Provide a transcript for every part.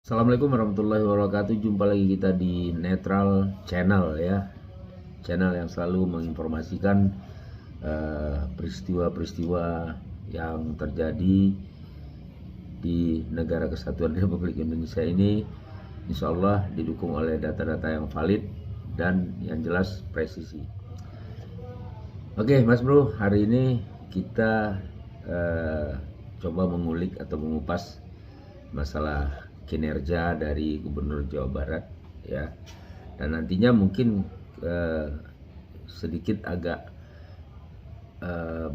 Assalamualaikum warahmatullahi wabarakatuh. Jumpa lagi kita di Netral Channel ya. Channel yang selalu menginformasikan peristiwa-peristiwa yang terjadi di Negara Kesatuan Republik Indonesia ini. Insya Allah didukung oleh data-data yang valid dan yang jelas presisi. Oke Mas Bro, hari ini kita coba mengulik atau mengupas masalah kinerja dari Gubernur Jawa Barat ya, dan nantinya mungkin sedikit agak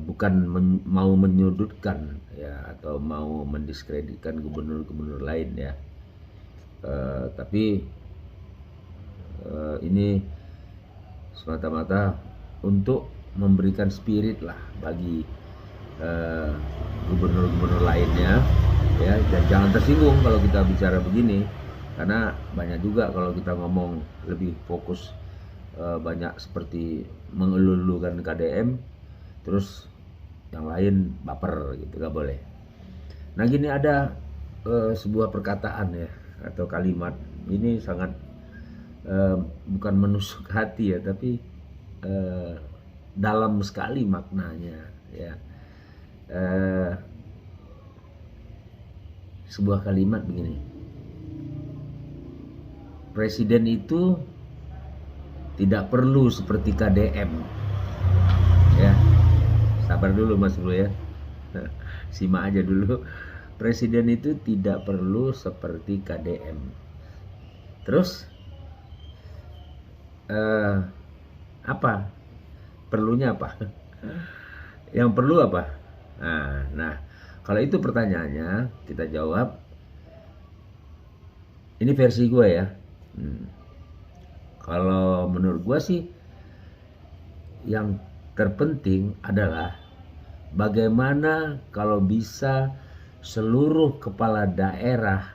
bukan mau menyudutkan ya atau mau mendiskreditkan gubernur-gubernur lain ya, tapi ini semata-mata untuk memberikan spirit lah bagi gubernur-gubernur lainnya ya, dan jangan tersinggung kalau kita bicara begini, karena banyak juga kalau kita ngomong lebih fokus banyak seperti mengelulukan KDM, terus yang lain baper gitu, gak boleh. Nah gini, ada sebuah perkataan ya atau kalimat ini sangat bukan menusuk hati ya, tapi dalam sekali maknanya ya. Sebuah kalimat begini, presiden itu tidak perlu seperti KDM ya. Sabar dulu Mas Bro ya, simak aja dulu. Presiden itu tidak perlu seperti KDM. Terus apa perlunya, apa yang perlu apa? Nah kalau itu pertanyaannya, kita jawab. Ini versi gue ya. Kalau menurut gue sih, yang terpenting adalah bagaimana kalau bisa seluruh kepala daerah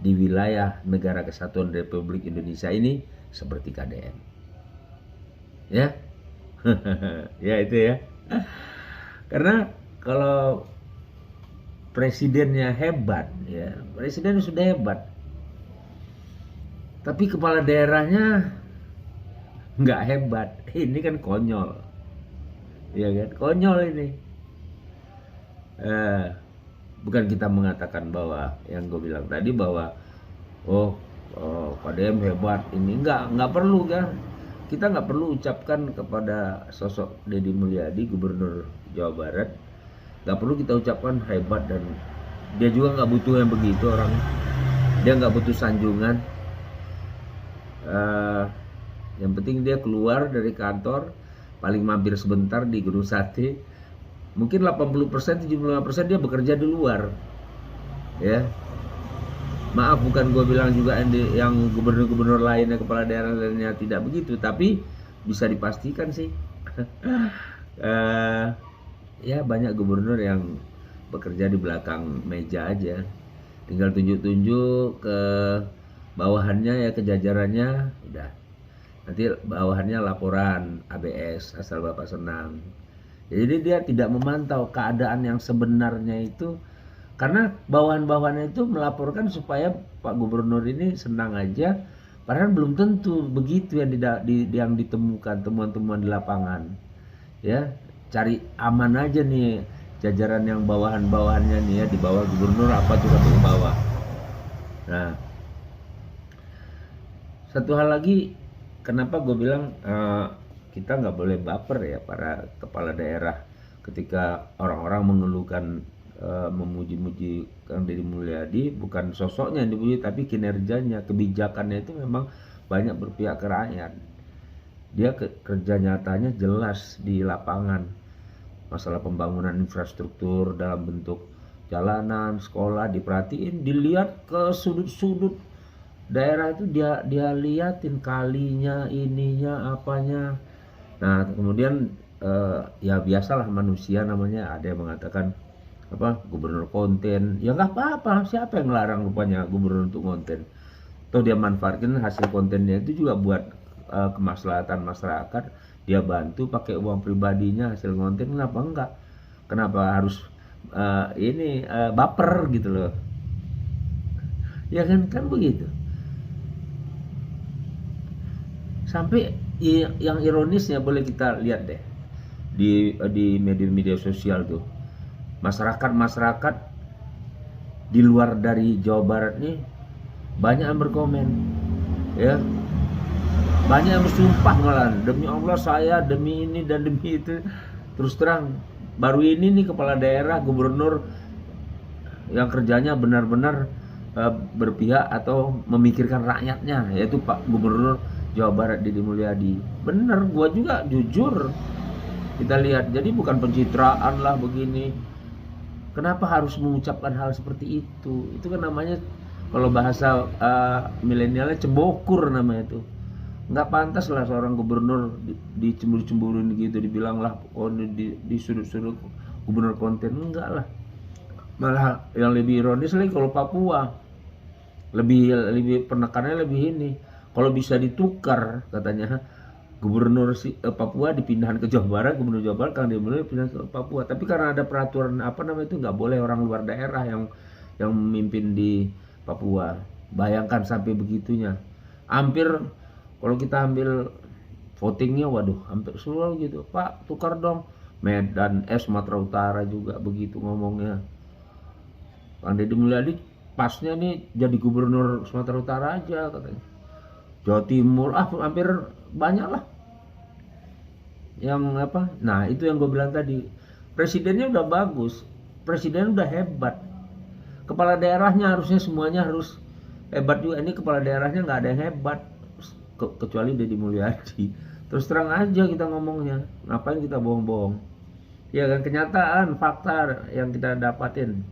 di wilayah Negara Kesatuan Republik Indonesia ini seperti KDM. Ya, ya itu ya. Karena kalau presidennya hebat ya, presiden sudah hebat, tapi kepala daerahnya nggak hebat, ini kan konyol ya kan, konyol ini. Bukan kita mengatakan bahwa yang gue bilang tadi bahwa KDM hebat, ini nggak perlu kan, kita nggak perlu ucapkan kepada sosok Deddy Mulyadi, Gubernur Jawa Barat, nggak perlu kita ucapkan hebat, dan dia juga nggak butuh yang begitu orang, dia nggak butuh sanjungan. Yang penting dia keluar dari kantor, paling mampir sebentar di Gunung Sate, mungkin 80% 75% dia bekerja di luar ya. Maaf, bukan gue bilang juga yang gubernur-gubernur lainnya, kepala daerah lainnya tidak begitu, tapi bisa dipastikan sih ya banyak gubernur yang bekerja di belakang meja aja, tinggal tunjuk-tunjuk ke bawahannya ya, ke jajarannya, udah nanti bawahannya laporan ABS asal bapak senang. Jadi dia tidak memantau keadaan yang sebenarnya itu, karena bawahan-bawahannya itu melaporkan supaya Pak Gubernur ini senang aja, padahal belum tentu begitu yang ditemukan, temuan-temuan di lapangan ya. Cari aman aja nih jajaran yang bawahan-bawahannya nih ya, di bawah gubernur apa tuh ke bawah. Nah satu hal lagi, kenapa gue bilang kita nggak boleh baper ya para kepala daerah ketika orang-orang mengeluhkan memuji-muji Kang Deddy Mulyadi, bukan sosoknya yang dipuji tapi kinerjanya, kebijakannya itu memang banyak berpihak ke rakyat. Dia kerja nyatanya jelas di lapangan. Masalah pembangunan infrastruktur dalam bentuk jalanan, sekolah diperhatiin, dilihat ke sudut-sudut daerah itu, dia liatin kalinya, ininya, apanya. Nah kemudian ya biasalah manusia namanya, ada yang mengatakan apa, gubernur konten, ya nggak apa-apa, siapa yang ngelarang rupanya gubernur untuk konten, toh dia manfaatkan hasil kontennya itu juga buat kemaslahatan masyarakat, dia bantu pakai uang pribadinya hasil konten, kenapa enggak, kenapa harus baper gitu loh. Ya kan begitu. Sampai yang ironisnya boleh kita lihat deh di media-media sosial tuh, masyarakat di luar dari Jawa Barat nih banyak yang berkomen, ya, banyak yang bersumpah malah, demi Allah saya demi ini dan demi itu. Terus terang, baru ini nih kepala daerah, gubernur yang kerjanya benar-benar berpihak atau memikirkan rakyatnya, yaitu Pak Gubernur Jawa Barat Deddy Mulyadi. Bener, gua juga jujur, kita lihat. Jadi bukan pencitraan lah begini. Kenapa harus mengucapkan hal seperti itu? Itu kan namanya, kalau bahasa milenialnya, cebokur namanya itu. Nggak pantas lah seorang gubernur dicemburu-cemburuin gitu, dibilang lah, oh di sudut-sudut gubernur konten. Enggak lah. Malah yang lebih ironis lagi kalau Papua, lebih penekanannya lebih ini, kalau bisa ditukar katanya, gubernur Papua dipindahan ke Jawa Barat, gubernur Jawa Barat Kang Deddy Mulyadi pindah ke Papua. Tapi karena ada peraturan itu, nggak boleh orang luar daerah yang memimpin di Papua. Bayangkan sampai begitunya. Hampir kalau kita ambil votingnya, waduh, hampir seluruh gitu, Pak tukar dong. Medan, Sumatera Utara juga begitu ngomongnya. Kang Deddy Mulyadi pasnya nih jadi gubernur Sumatera Utara aja katanya. Jawa Timur, hampir banyak lah yang apa. Nah itu yang gue bilang tadi, presidennya udah bagus, presiden udah hebat, kepala daerahnya harusnya semuanya harus hebat juga. Ini kepala daerahnya nggak ada yang hebat kecuali Deddy Mulyadi. Terus terang aja kita ngomongnya, ngapain kita bohong-bohong, ya kan, kenyataan fakta yang kita dapatin.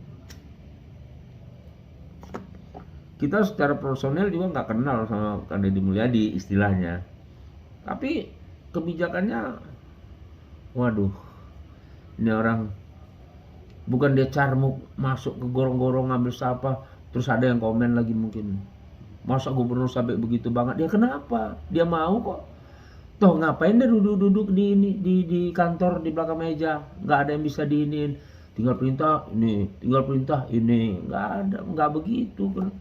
Kita secara personel juga nggak kenal sama Kang Deddy Mulyadi istilahnya, tapi kebijakannya, waduh, ini orang bukan dia carmuk masuk ke gorong-gorong ngambil sapa. Terus ada yang komen lagi mungkin, masa gubernur sampai begitu banget? Dia kenapa? Dia mau kok. Toh ngapain dia duduk-duduk di kantor di belakang meja, nggak ada yang bisa diinin, tinggal perintah ini, nggak ada, nggak begitu kan.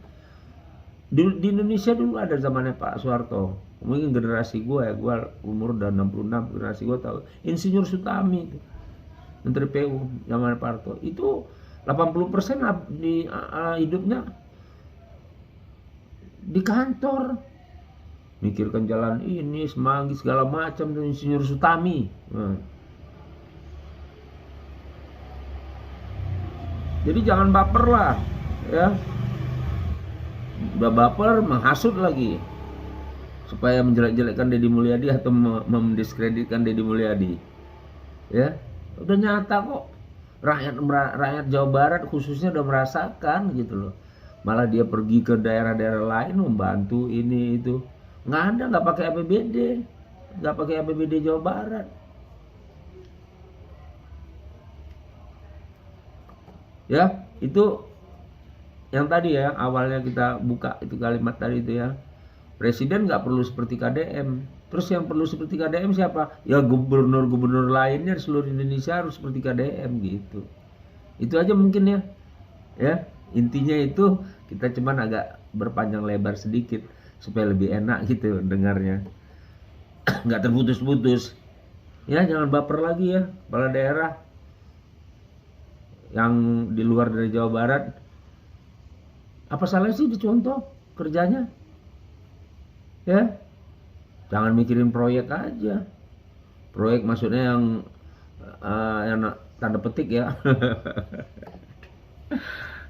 Di Indonesia dulu ada zamannya Pak Soeharto, mungkin generasi gue ya, gue umur udah 66, generasi gue tahu Insinyur Sutami, Menteri PU zaman Pak Harto, itu 80% di hidupnya di kantor, mikirkan jalan ini, semanggi segala macam tuh Insinyur Sutami. Jadi jangan baper lah, ya. Udah baper, menghasut lagi supaya menjelek-jelekkan Deddy Mulyadi atau mendiskreditkan Deddy Mulyadi, ya. Udah nyata kok, rakyat Jawa Barat khususnya udah merasakan gitu loh. Malah dia pergi ke daerah-daerah lain membantu ini itu, nggak pakai APBD Jawa Barat. Ya, itu yang tadi ya, awalnya kita buka itu kalimat tadi itu ya, presiden nggak perlu seperti KDM. Terus yang perlu seperti KDM siapa? Ya gubernur-gubernur lainnya di seluruh Indonesia harus seperti KDM gitu. Itu aja mungkin ya. Ya, intinya itu kita cuman agak berpanjang lebar sedikit supaya lebih enak gitu dengarnya. Nggak terputus-putus. Ya, jangan baper lagi ya, kepala daerah yang di luar dari Jawa Barat. Apa salah sih dicontoh kerjanya? Ya, jangan mikirin proyek aja. Proyek maksudnya yang tanda petik ya.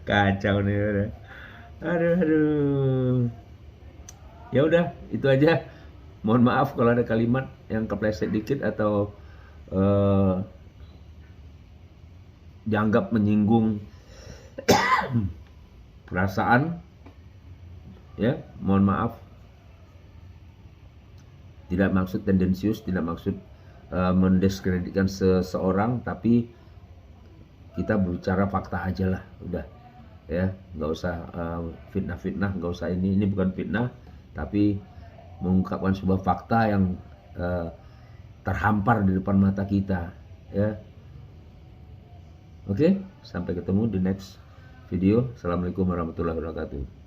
Kacau nih udah. Aduh. Ya udah, itu aja. Mohon maaf kalau ada kalimat yang kepleset dikit atau dianggap menyinggung perasaan, ya, mohon maaf. Tidak maksud tendensius, tidak maksud mendiskreditkan seseorang, tapi kita berbicara fakta aja lah, udah ya, nggak usah fitnah-fitnah, nggak usah ini bukan fitnah, tapi mengungkapkan sebuah fakta yang terhampar di depan mata kita, ya. Oke, sampai ketemu di next video. Assalamualaikum warahmatullahi wabarakatuh.